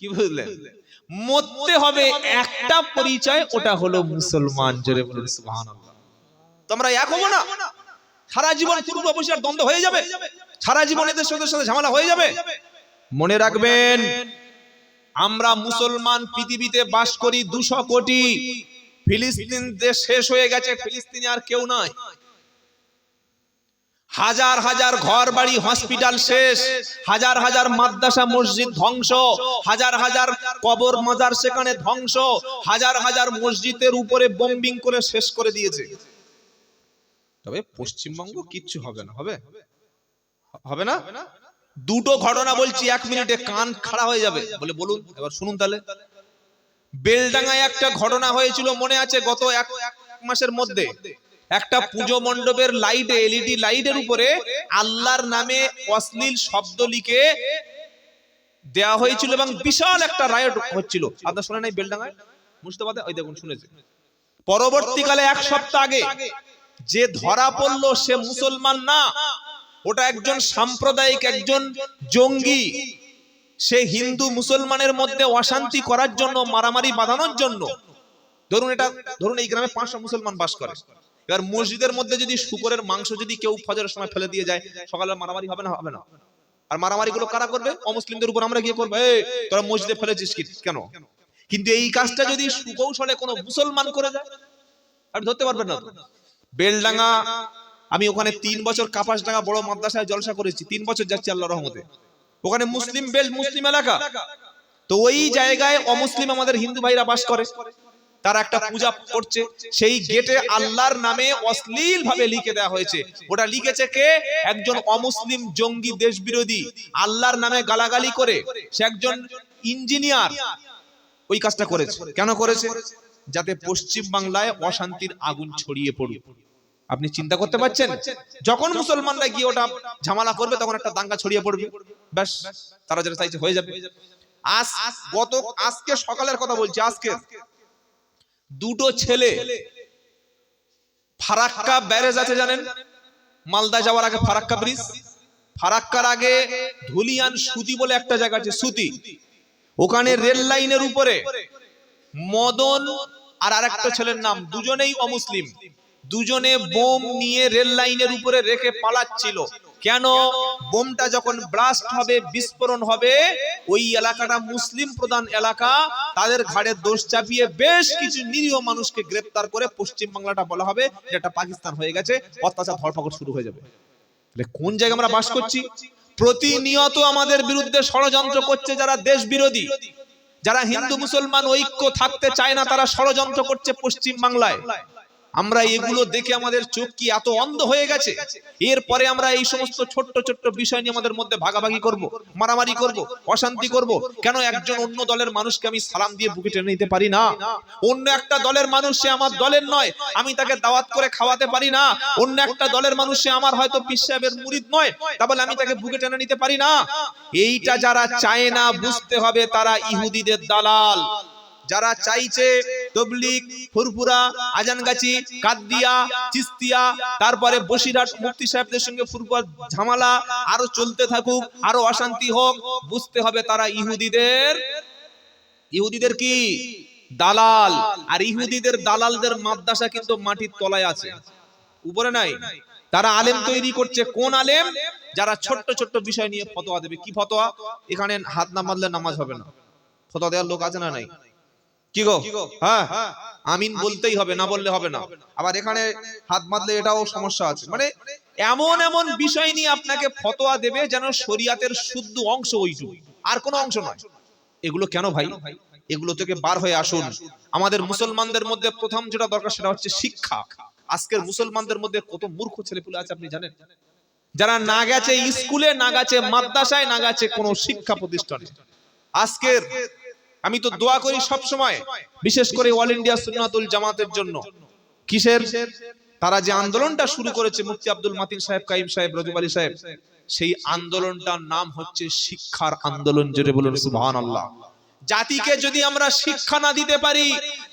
কি বুঝলেন? মরতে হবে একটা পরিচয়, ওটা হলো মুসলমান। জোরে বলুন সুবহানাল্লাহ। তোমরা এক হবো না, সারা জীবন পূর্ব পশ্চিমের দ্বন্দ্ব হয়ে যাবে, সারা জীবন এদের সাথে ঝামেলা হয়ে যাবে। মনে রাখবেন, আমরা মুসলমান পৃথিবীতে বাস করি 200 কোটি। ফিলিস্তিন দেশ শেষ হয়ে গেছে, ফিলিস্তিনে আর কেউ নাই। হাজার হাজার ঘর বাড়ি হসপিটাল শেষ, হাজার হাজার মাদ্রাসা মসজিদ ধ্বংস, হাজার হাজার কবর মাজার সেখানে ধ্বংস, হাজার হাজার মসজিদের উপরে বোম্বিং করে শেষ করে দিয়েছে। তবে পশ্চিমবঙ্গ কিচ্ছু হবে না। হবে? হবে না? দুটো ঘটনা বলছি, 1 মিনিটে কান খাড়া হয়ে যাবে। বলে বলুন, এবার শুনুন তাহলে। বেলডাঙ্গায় একটা ঘটনা হয়েছিল, মনে আছে? গত এক মাসের মধ্যে একটা পুজো মণ্ডপের লাইটে, এলইডি লাইটের উপরে আল্লাহর নামে অশ্লীল শব্দ লিখে দেওয়া হয়েছিল এবং বিশাল একটা রায়ট হচ্ছিল। আপনারা শুনে নাই বেলডাঙ্গায়, মুর্শিদাবাদে? ওই দেখুন, শুনেছে। পরবর্তীকালে 1 সপ্তাহ আগে যে ধরা পড়লো সে মুসলমান না, ওটা একজন সাম্প্রদায়িক, একজন জঙ্গি। সে হিন্দু মুসলমানের মধ্যে অশান্তি করার জন্য, মারামারি বাঁধানোর জন্য। ধরুন এই গ্রামে 500 মুসলমান বাস করে। এবার মসজিদের মধ্যে যদি শুকরের মাংস যদি কেউ ফজরের সময় ফেলে দিয়ে যায়, সকালে মারামারি হবে না? হবে না? আর মারামারি গুলো কারা করবে? অমুসলিমদের উপর আমরা গিয়ে করবো, এই তোরা মসজিদে ফেলেছিস কেন? কিন্তু এই কাজটা যদি সুকৌশলে কোনো মুসলমান করে যায়, আপনি ধরতে পারবেন না। বেলডাঙ্গা, আমি ওখানে 3 বছর কাপাসডাঙ্গা বড় মাদ্রাসায় জলসা করেছি, 3 বছর যাচ্ছি আল্লাহর রহমতে। ওখানে মুসলিম বেল্ট, মুসলিম এলাকা। তো ওই জায়গায় অমুসলিম আমাদের হিন্দু ভাইরা বাস করে, তারা একটা পূজা করছে, সেই গেটে আল্লাহর নামে অশ্লীল ভাবে লিখে দেওয়া হয়েছে। ওটা লিখেছে কে? একজন অমুসলিম জঙ্গি, দেশ বিরোধী, আল্লাহর নামে গালাগালি করে। সে একজন ইঞ্জিনিয়ার, ওই কাজটা করেছে। কেন করেছে? যাতে পশ্চিম বাংলায় অশান্তির আগুন ছড়িয়ে পড়ুক। আপনি চিন্তা করতে পারছেন? যখন মুসলমানরা গিয়ে ওটা ঝামেলা করবে, তখন একটা দাঙ্গা ছড়িয়ে পড়বে, ব্যাস তারা যেটা চাইছে হয়ে যাবে। আজকে সকালের কথা বলছি, আজকে দুটো ছেলে ফারাক্কা ব্যারেজ আছে জানেন? মালদা যাওয়ার আগে ফারাক্কা ব্রিজ, ফারাক্কার আগে ধুলিয়ান সুতি বলে একটা জায়গা আছে, সুতি। ওখানে রেল লাইনের উপরে মদন আর আরেকটা ছেলের নাম, দুজনেই অমুসলিম, দুজনে বোম নিয়ে রেল লাইনের উপরে রেখে পালাচ্ছিল। কেন? বোমটা যখন ব্লাস্ট হবে, বিস্ফোরণ হবে, ওই এলাকাটা মুসলিম প্রধান এলাকা, তাদের ঘাড়ে দোষ চাপিয়ে বেশ কিছু নিরীহ মানুষকে গ্রেফতার করে পশ্চিম বাংলাটা বলা হবে যেটা পাকিস্তান হয়ে গেছে, অত্যাচার ধরপাকড় শুরু হয়ে যাবে। কোন জায়গায় আমরা বাস করছি? প্রতিনিয়ত আমাদের বিরুদ্ধে ষড়যন্ত্র করছে যারা দেশ বিরোধী, যারা হিন্দু মুসলমান ঐক্য থাকতে চায় না, তারা ষড়যন্ত্র করছে পশ্চিম বাংলায়। আমরা এগুলো দেখে আমাদের চোখ কি এত অন্ধ হয়ে গেছে? এরপরে আমরা এই সমস্ত ছোট্ট ছোট্ট বিষয় নিয়ে আমাদের মধ্যে ভাগাভাগি করব, মারামারি করব, অশান্তি করব। কেন? একজন অন্য দলের মানুষকে আমি সালাম দিয়ে বুকে টেনে নিতে পারি না? অন্য একটা দলের মানুষ, সে আমার দলের নয়, আমি তাকে দাওয়াত করে খাওয়াতে পারি না? অন্য একটা দলের মানুষ, সে আমার হয়তো পীর সাহেবের মুরিদ নয়, তাহলে আমি তাকে বুকে টেনে নিতে পারি না? এইটা যারা চায় না, বুঝতে হবে তারা ইহুদিদের দালাল। যারা চাইছে তবলিগ, ফুরফুরা, আজানগাছি, কাদরিয়া, চিস্তিয়া, তারপরে বসিরহাট মুফতি সাহেবদের সঙ্গে ফুরফুরা ঝামেলা আরো চলতে থাকুক, আরো অশান্তি হোক, বুঝতে হবে তারা ইহুদিদের কি দালাল। আর ইহুদিদের দালালদের মাদ্রাসা কিন্তু মাটির তলায় আছে, উপরে নাই। তারা আলেম তৈরি করছে। কোন আলেম? যারা ছোট্ট ছোট্ট বিষয় নিয়ে ফতোয়া দেবে। কি ফতোয়া? এখানে হাত না মারলে নামাজ হবে না, ফতোয়া দেওয়ার লোক আছে না নাই? কি গো? হ্যাঁ, আমিন বলতেই হবে, না বললে হবে না। আবার এখানে হাত মারলে এটাও সমস্যা আছে। মানে এমন এমন বিষয় নিয়ে আপনাকে ফতোয়া দেবে যেন শরিয়াতের শুদ্ধ অংশ ওইটুকু, আর কোনো অংশ নয়। এগুলো কেন ভাই? এগুলো থেকে বার হয়ে আসুন। আমাদের মুসলমানদের মধ্যে প্রথম যেটা দরকার সেটা হচ্ছে শিক্ষা। আজকের মুসলমানদের মধ্যে কত মূর্খ ছেলেপুলে আছে আপনি জানেন? যারা না গেছে স্কুলে, না গেছে মাদ্রাসায়, না গেছে কোনো শিক্ষা প্রতিষ্ঠানে। আজকের আমি তো দোয়া করি সব সময়, বিশেষ করে অল ইন্ডিয়া সুন্নাতুল জামাতের জন্য। কিসের? তারা যে আন্দোলনটা শুরু করেছে, মুফতি আব্দুল মাতিন সাহেব, কাইম সাহেব, রজব আলী সাহেব, সেই আন্দোলনটার নাম হচ্ছে শিক্ষার আন্দোলন। জোরে বলুন সুবহানাল্লাহ। জাতিকে যদি আমরা শিক্ষা না দিতে পারি,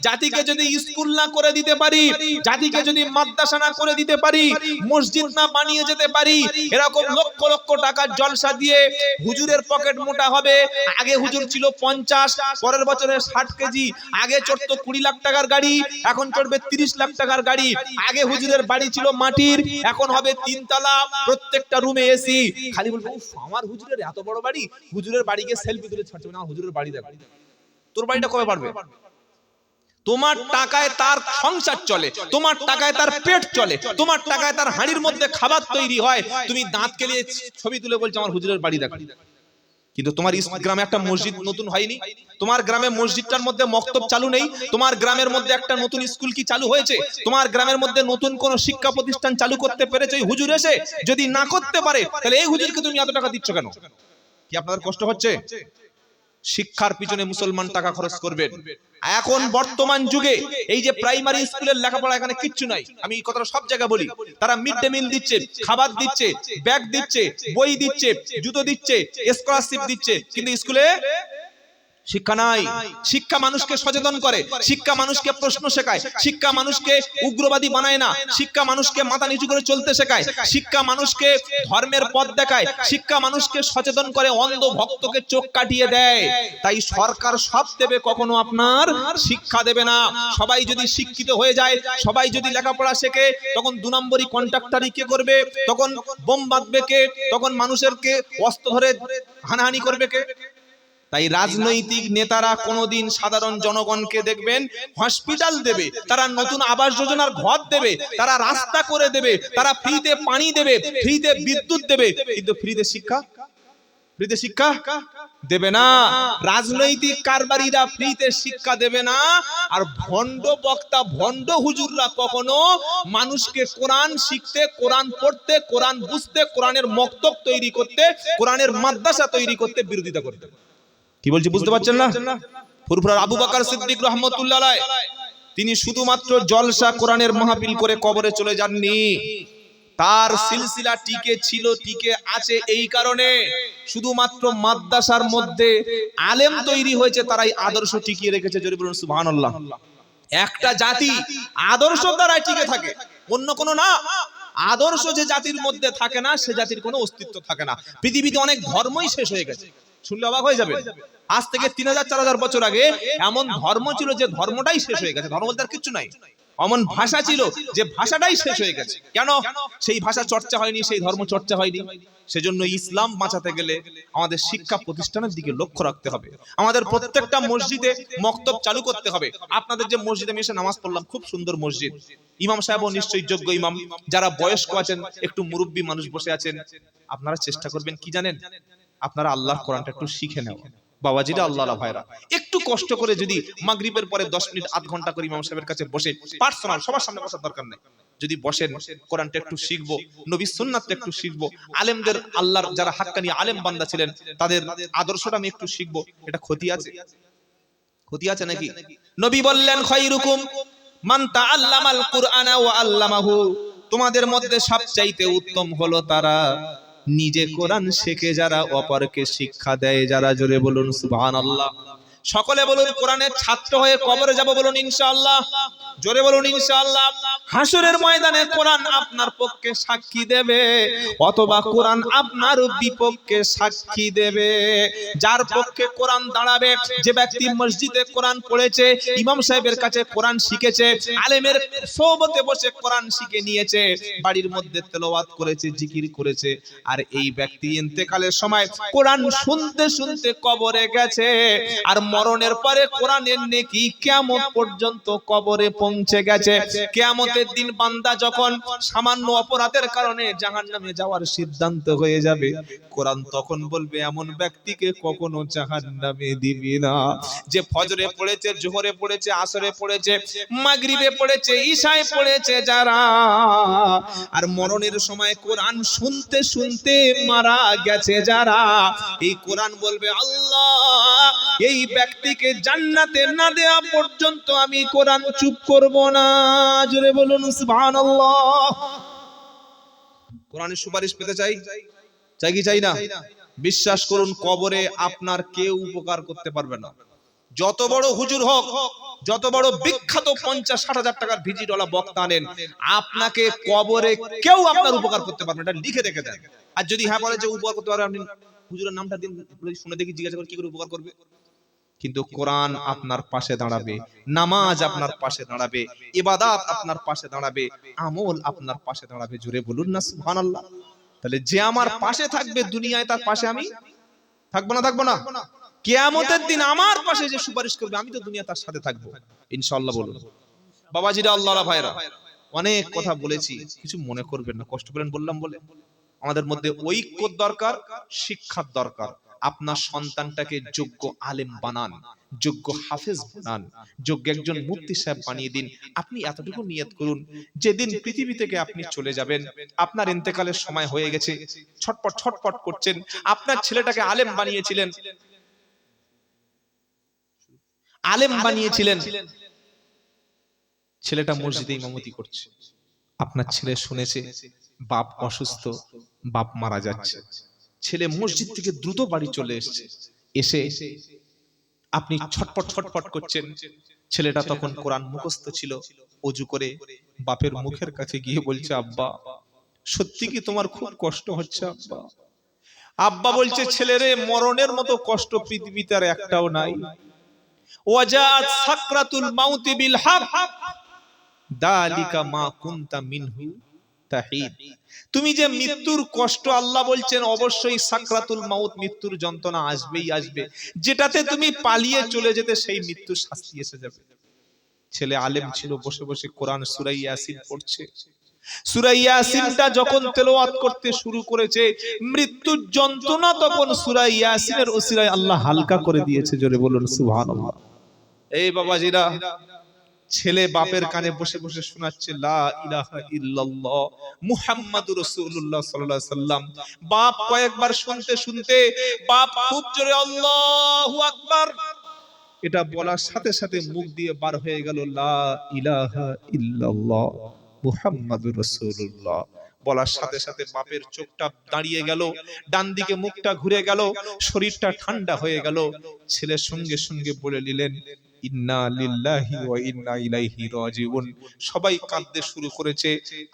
জাতিকে যদি স্কুল না করে দিতে পারি, জাতিকে যদি মাদ্রাসা না করে দিতে পারি, মসজিদ না বানিয়ে যেতে পারি, এরকম লক্ষ লক্ষ টাকার জলসা দিয়ে হুজুরের পকেট মোটা হবে। আগে হুজুর ছিল 50, পরের বছরে 60 কেজি। আগে চড়তো 20 লাখ টাকার গাড়ি, এখন চড়বে 30 লাখ টাকার গাড়ি। আগে হুজুরের বাড়ি ছিল মাটির, এখন হবে 3 তলা, প্রত্যেকটা রুমে এসি। খালি বলবো উফ আমার হুজুরের এত বড় বাড়ি, হুজুরের বাড়ি গিয়ে সেলফি তুলে ছাড়ছে না, হুজুরের বাড়ি দেখ। তোর বাড়িটা কবে পারবে? তোমার টাকায় তার সংসার চলে, তোমার টাকায় তার পেট চলে, তোমার টাকায় তার হাঁড়ির মধ্যে খাবার তৈরি হয়। তুমি দাঁত কেলিয়ে ছবি তুলে বলছো আমার হুজুরের বাড়ি দেখ। কিন্তু তোমার গ্রামে একটা মসজিদ নতুন হয়নি, তোমার গ্রামে মসজিদটার মধ্যে মক্তব চালু নেই, তোমার গ্রামের মধ্যে একটা নতুন স্কুল কি চালু হয়েছে, তোমার গ্রামের মধ্যে নতুন কোন শিক্ষা প্রতিষ্ঠান চালু করতে পেরেছে এই হুজুর এসে? যদি না করতে পারে তাহলে এই হুজুরকে তুমি এত টাকা দিচ্ছ কেন? কি আপনাদের কষ্ট হচ্ছে? শিক্ষার পিছনে মুসলমান টাকা খরচ করবেন। এখন বর্তমান যুগে এই যে প্রাইমারি স্কুলের লেখাপড়া এখানে কিচ্ছু নাই, আমি এই কথাটা সব জায়গায় বলি। তারা মিড ডে মিল দিচ্ছে, খাবার দিচ্ছে, ব্যাগ দিচ্ছে, বই দিচ্ছে, জুতো দিচ্ছে, স্কলারশিপ দিচ্ছে, কিন্তু স্কুলে শিক্ষা নাই। শিক্ষা মানুষকে সচেতন করে, শিক্ষা মানুষকে প্রশ্ন শেখায়, শিক্ষা মানুষকে উগ্রবাদী বানায় না, শিক্ষা মানুষকে মাথা নিচু করে চলতে শেখায়, শিক্ষা মানুষকে ধর্মের পথ দেখায়, শিক্ষা মানুষকে সচেতন করে, অন্ধ ভক্তকে চোখ কাটিয়ে দেয়। তাই সরকার সব দেবে, কখনো আপনার শিক্ষা দেবে না। সবাই যদি শিক্ষিত হয়ে যায়, সবাই যদি লেখাপড়া শেখে, তখন 2 নম্বরই কন্ট্রাক্টরি কে করবে, তখন বোম বাঁধবে কে, তখন মানুষেরকে অস্ত্র ধরে হানাহানি করবে কে? তাই রাজনৈতিক নেতারা কোনোদিন সাধারণ জনগণকে দেখবেন হসপিটাল দেবে, তারা নতুন আবাস যোজনার ঘর দেবে, তারা রাস্তা করে দেবে, তারা ফ্রিতে পানি দেবে, ফ্রিতে বিদ্যুৎ দেবে, কিন্তু ফ্রিতে শিক্ষা দেবে না। রাজনৈতিক কারবারিরা ফ্রিতে শিক্ষা দেবে না। আর ভণ্ড বক্তা, ভণ্ড হুজুররা কখনো মানুষকে কোরআন শিখতে, কোরআন পড়তে, কোরআন বুঝতে, কোরআনের মক্তব তৈরি করতে, কোরআনের মাদ্রাসা তৈরি করতে বিরোধিতা করতে। কি বলছি বুঝতে পারছেন না? ফুরফুরার আবু বকর সিদ্দিক রাহমাতুল্লাহ আলাইহি তিনি শুধুমাত্র জলসা কোরআনের মাহফিল করে কবরে চলে যাননি, তার সিলসিলা টিকে ছিল, টিকে আছে এই কারণে শুধুমাত্র মাদ্রাসার মধ্যে আলেম তৈরি হয়েছে, তারাই আদর্শ টিকিয়ে রেখেছে। জোরে বলুন সুবহানাল্লাহ। একটা জাতি আদর্শ দ্বারাই টিকে থাকে, অন্য কোনো না। আদর্শ যে জাতির মধ্যে থাকে না, সে জাতির কোনো অস্তিত্ব থাকে না। পৃথিবীতে অনেক ধর্মই শেষ হয়ে গেছে, শুনলে অবাক হয়ে যাবে। আজ থেকে 3000-4000 বছর আগে এমন ধর্ম ছিল যে ধর্মটাই শেষ হয়ে গেছে, ধর্ম বলতে আর কিছু নাই। এমন ভাষা ছিল যে ভাষাটাই শেষ হয়ে গেছে। কেন? সেই ভাষা চর্চা হয়নি, সেই ধর্ম চর্চা হয়নি। সেজন্য ইসলাম বাঁচাতে গেলে আমাদের শিক্ষা প্রতিষ্ঠানের দিকে লক্ষ্য রাখতে হবে, আমাদের প্রত্যেকটা মসজিদে মক্তব চালু করতে হবে। আপনাদের যে মসজিদে আমি এসে নামাজ পড়লাম, খুব সুন্দর মসজিদ, ইমাম সাহেবও নিশ্চয়ই যোগ্য ইমাম, যারা বয়স্ক আছেন, একটু মুরব্বী মানুষ বসে আছেন, আপনারা চেষ্টা করবেন কি জানেন, আপনারা আল্লাহর কোরআনটা একটু শিখে নেওয়া। বাবাজিরা, আল্লাহর ভাইরা, একটু কষ্ট করে যদি মাগরিবের পরে 10 মিনিট আধ ঘন্টা করে ইমাম সাহেবের কাছে বসে, পার্সোনাল, সবার সামনে বসার দরকার নেই, যদি বসেন কোরআনটা একটু শিখবো, নবীর সুন্নাতটা একটু শিখবো, আলেমদের, আল্লাহর যারা হাক্কানি আলেম বান্দা ছিলেন তাদের আদর্শটা আমি একটু শিখবো, এটা ক্ষতি আছে? ক্ষতি আছে নাকি? নবী বললেন খায়রুকুম মান তাআল্লামাল কুরআনা ওয়া আল্লামাহু, তোমাদের মধ্যে সবচাইতে উত্তম হলো তারা নিজে কোরআন শেখে যারা অপরকে শিক্ষা দেয় যারা। জোরে বলুন সুবহানাল্লাহ। সকলে বলুন কোরআনের ছাত্র হয়ে কবরে যাব, বলুন ইনশাআল্লাহ। জোরে বলুন ইনশাআল্লাহ। হাসরের ময়দানে কোরআন আপনার পক্ষে সাক্ষী দেবে অথবা কোরআন আপনার বিপক্ষে সাক্ষী দেবে। যার পক্ষে কোরআন দাঁড়াবে, যে ব্যক্তি মসজিদে কোরআন পড়েছে, ইমাম সাহেবের কাছে কোরআন শিখেছে, আলেমের সোহবতে বসে কোরআন শিখে নিয়েছে, বাড়ির মধ্যে তেলাওয়াত করেছে, জিকির করেছে, আর এই ব্যক্তি ইন্তেকালের সময় কোরআন শুনতে শুনতে কবরে গেছে, আর মরণের পরে কোরআনের নেকি কিয়ামত পর্যন্ত কবরে পৌঁছে গেছে। কিয়ামতের দিন বান্দা যখন সামান্য অপরাধের কারণে জাহান্নামে যাওয়ার সিদ্ধান্ত হয়ে যাবে, কোরআন তখন বলবে এমন ব্যক্তিকে কখনো জাহান্নামে দিবি না, যে ফজরে পড়েছে, জোহরে পড়েছে, আসরে পড়েছে, মাগরিবে পড়েছে, ঈশায় পড়েছে যারা, আর মরণের সময় কোরআন শুনতে শুনতে মারা গেছে যারা, এই কোরআন বলবে আল্লাহ এই ব্যক্তিকে জান্নাতে না দেওয়া পর্যন্ত আমি কোরআন চুপ করব না। জোরে বলুন সুবহানাল্লাহ। কোরআনের সুপারিশ পেতে চাই, চাই কি চাই না? বিশ্বাস করুন কবরে আপনার কেউ উপকার করতে পারবে না। যত বড় হুজুর হোক, যত বড় বিখ্যাত 50-60 হাজার টাকার ভিজিটওয়ালা বক্তা আনেন, আপনাকে কবরে কেউ আপনার উপকার করতে পারবে না, এটা লিখে রেখে দেন। আর যদি হ্যাঁ বলে যে উপকার করতে পারবে, আপনি হুজুরের নামটা দিন, শুনে দেখি, জিজ্ঞাসা করে কি করে উপকার করবে। কিন্তু কোরআন আপনার পাশে দাঁড়াবে, নামাজ আপনার পাশে দাঁড়াবে, ইবাদত আপনার পাশে দাঁড়াবে, আমল আপনার পাশে দাঁড়াবে। জোরে বলুন না সুবহানাল্লাহ। তাহলে যে আমার পাশে থাকবে দুনিয়ায়, তার পাশে আমি থাকবো না? থাকবো না? কিয়ামতের দিন আমার পাশে যে সুপারিশ করবে, আমি তো দুনিয়া তার সাথে থাকবো ইনশাআল্লাহ। বলুন বাবাজিরা, আল্লাহর ভাইরা, অনেক কথা বলেছি, কিছু মনে করবেন না, কষ্ট করেন বললাম বলে। আমাদের মধ্যে ঐক্যর দরকার, শিক্ষার দরকার। আপনার সন্তানটাকে যোগ্য আলেম বানান, যোগ্য হাফেজ বানান, যোগ্য একজন মুফতি সাহেব বানিয়ে দিন। আপনি এতটুকু নিয়ত করুন, যেদিন পৃথিবী থেকে আপনি চলে যাবেন, আপনার ইন্তেকালের সময় হয়ে গেছে, ছটপট ছটপট করছেন, আপনার ছেলেটাকে আলেম বানিয়েছিলেন, আলেম বানিয়েছিলেন, ছেলেটা মসজিদে ইমামতি করছে, আপনার ছেলে শুনেছে বাপ অসুস্থ, বাপ মারা যাচ্ছে, ছেলে মসজিদ থেকে দ্রুত বাড়ি চলে এসেছে, এসে আপনি ছটপট ছটপট করছেন। ছেলেটা তখন কোরআন মুখস্থ ছিল, ওযু করে বাপের মুখের কাছে গিয়ে বলছে, আব্বা সত্যি কি তোমার খুব কষ্ট হচ্ছে আব্বা? আব্বা বলছে, ছেলেরে মরণের মতো কষ্ট পৃথিবীতে আর একটাও নাই। ওয়াজাআত সাকরাতুল মাউতি বিল হক দালিকা মা কুনতা মিনহু তাহিদ। তুমি যে মৃত্যুর কষ্ট, আল্লাহ বলছেন অবশ্যই সাকরাতুল মাউত, মৃত্যুর যন্ত্রণা আসবেই আসবে, যেটাতে তুমি পালিয়ে চলে যেতে, সেই মৃত্যুর শাস্তি এসে যাবে। ছেলে আলেম ছিল, বসে বসে কোরআন সূরা ইয়াসিন পড়ছে। সূরা ইয়াসিনটা যখন তেলাওয়াত করতে শুরু করেছে, মৃত্যুর যন্ত্রণা তখন সূরা ইয়াসিনের ওসিলায় আল্লাহ হালকা করে দিয়েছে। জোরে বলুন সুবহানাল্লাহ। এই বাবাজিরা, ছেলে বাপের কানে বসে বসে শোনাচ্ছে লা ইলাহা ইল্লাল্লাহ মুহাম্মাদুর রাসূলুল্লাহ সাল্লাল্লাহু আলাইহি সাল্লাম। বাপ কয়েকবার শুনতে শুনতে বাপ খুব জোরে আল্লাহু আকবার এটা বলার সাথে সাথে মুখ দিয়ে বার হয়ে গেল লা ইলাহা ইল্লাল্লাহ মুহাম্মাদুর রাসূলুল্লাহ। বলার সাথে সাথে বাপের চোখটা দাঁড়িয়ে গেল, ডান দিকে মুখটা ঘুরে গেল, শরীরটা ঠান্ডা হয়ে গেল। ছেলের সঙ্গে সঙ্গে বলে নিলেন ইন্না লিল্লাহি ওয়া ইন্না ইলাইহি রাজিউন। সবাই কাঁদতে শুরু করেছে।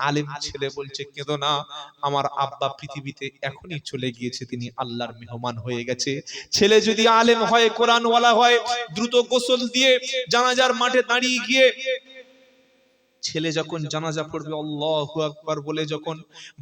আলেম ছেলে বলছে, কেঁদো না, আমার আব্বা পৃথিবীতে এখনই চলে গিয়েছে, তিনি আল্লাহর মেহমান হয়ে গেছে। ছেলে যদি আলেম হয়, কোরআনওয়ালা হয়, দ্রুত গোসল দিয়ে জানাজার মাঠে দাঁড়িয়ে গিয়ে ছেলে যখন জানাজা পড়বে আল্লাহু আকবার বলে যখন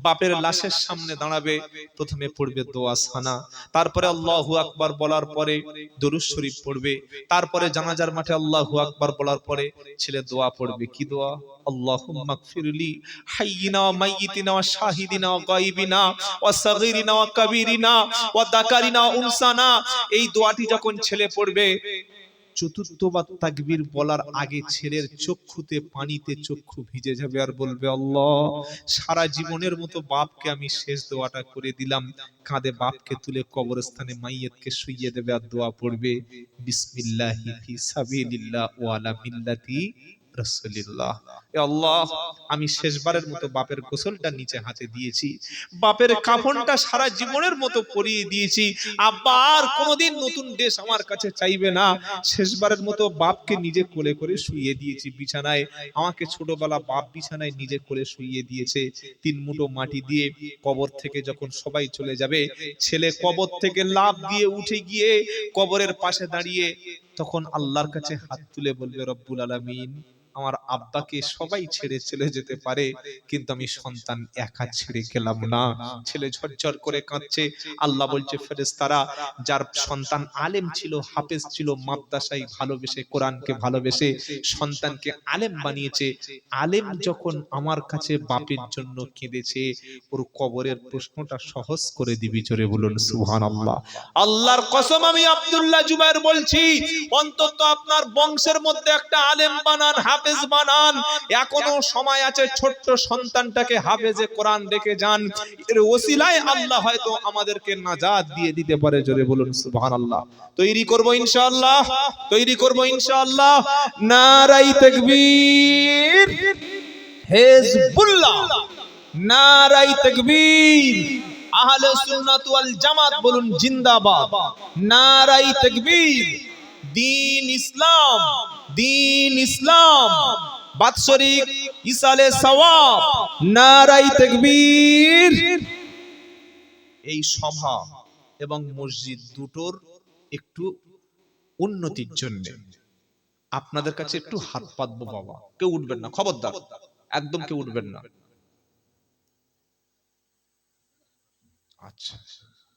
বাপের লাশের সামনে দাঁড়াবে, প্রথমে পড়বে দোয়া সানা, তারপরে আল্লাহু আকবার বলার পরে দরুদ শরীফ পড়বে, তারপরে জানাজার মাঠে আল্লাহু আকবার বলার পরে ছেলে দোয়া পড়বে। কি দোয়া? আল্লাহুম্মা গফিরলি হাইয়িনা ওয়া মাইয়িতিনা ওয়া শাহিদিনা ওয়া গায়বিনা ওয়া সাগীরিনা ওয়া কাবীরিনা ওয়া যাকারিনা ওয়া উনসানা। এই দোয়াটি যখন ছেলে পড়বে, চতুর্থবার তাকবীর বলার আগে ছেলের চক্ষুতে পানিতে চক্ষু ভিজে যাবে আর বলবে, আল্লাহ সারা জীবনের মতো বাপকে আমি শেষ দোয়াটা করে দিলাম। কাঁধে বাপকে তুলে কবরস্থানে মাইয়তকে শুইয়ে দেবে আর দোয়া পড়বে, বিসমিল্লাহি ফি সাবিলিল্লাহ ওয়া আলা মিল্লাতি রাসূলিল্লাহ। এ আল্লাহ, আমি শেষবারের মতো বাপের গোসলটা নিচে হাতে দিয়েছি, বাপের কাফনটা সারা জীবনের মতো পরিয়ে দিয়েছি। আব্বা আর কোনোদিন নতুন ড্রেস আমার কাছে চাইবে না। শেষবারের মতো বাপকে নিজে কোলে করে শুইয়ে দিয়েছি বিছানায়। আমাকে ছোটবেলা বাপ বিছানায় নিজে কোলে শুইয়ে দিয়েছে। 3 মুঠো মাটি দিয়ে কবর থেকে যখন সবাই চলে যাবে, ছেলে কবর থেকে লাফ দিয়ে উঠে গিয়ে কবরের পাশে দাঁড়িয়ে তখন আল্লাহর কাছে হাত তুলে বলবে, রব্বুল আলামিন, আমার আব্বাকে সবাই ছেড়ে চলে যেতে পারে, কিন্তু আমি সন্তান একা ছেড়ে গেলাম না। ছেলে ঝরঝর করে কাঁদছে। আল্লাহ বলছে, ফেরেশতারা যার সন্তান আলেম ছিল, হাফেজ ছিল, মাদ্রাসায় ভালোবেসে কোরআনকে ভালোবেসে সন্তানকে আলেম বানিয়েছে, আলেম যখন আমার কাছে বাপের জন্য কেঁদেছে, ওর কবরের প্রশ্নটা সহজ করে দিবি। জোরে বলুন সুবহানাল্লাহ। আল্লাহর কসম, আমি আব্দুল্লাহ জুবায়ের বলছি, অন্তত আপনার বংশের মধ্যে একটা আলেম বানান, হাফেজ বানান। এখনো সময় আছে, ছোট্ট সন্তানটাকে হাফেজে কোরআন রেখে যান। এর ওসিলায় আল্লাহ হয়তো আমাদেরকে নাজাত দিয়ে দিতে পারে। জোরে বলুন সুবহানাল্লাহ। তৈরি করব ইনশাআল্লাহ, তৈরি করব ইনশাআল্লাহ। নারাই তাকবীর, হিজবুল্লাহ, নারাই তাকবীর, আহলে সুন্নাত ওয়াল জামাত বলুন জিন্দাবাদ, নারাই তাকবীর। দিন ইসলাম, দিন ইসলাম, বাৎসরিক ইসালে সওয়াব, নারায়ে তাকবীর। এই সভা এবং মসজিদ দুটোর একটু উন্নতির জন্য আপনাদের কাছে একটু হাত পাতবো বাবা, কেউ উঠবেন না, খবরদার, একদম কেউ উঠবেন না। আচ্ছা।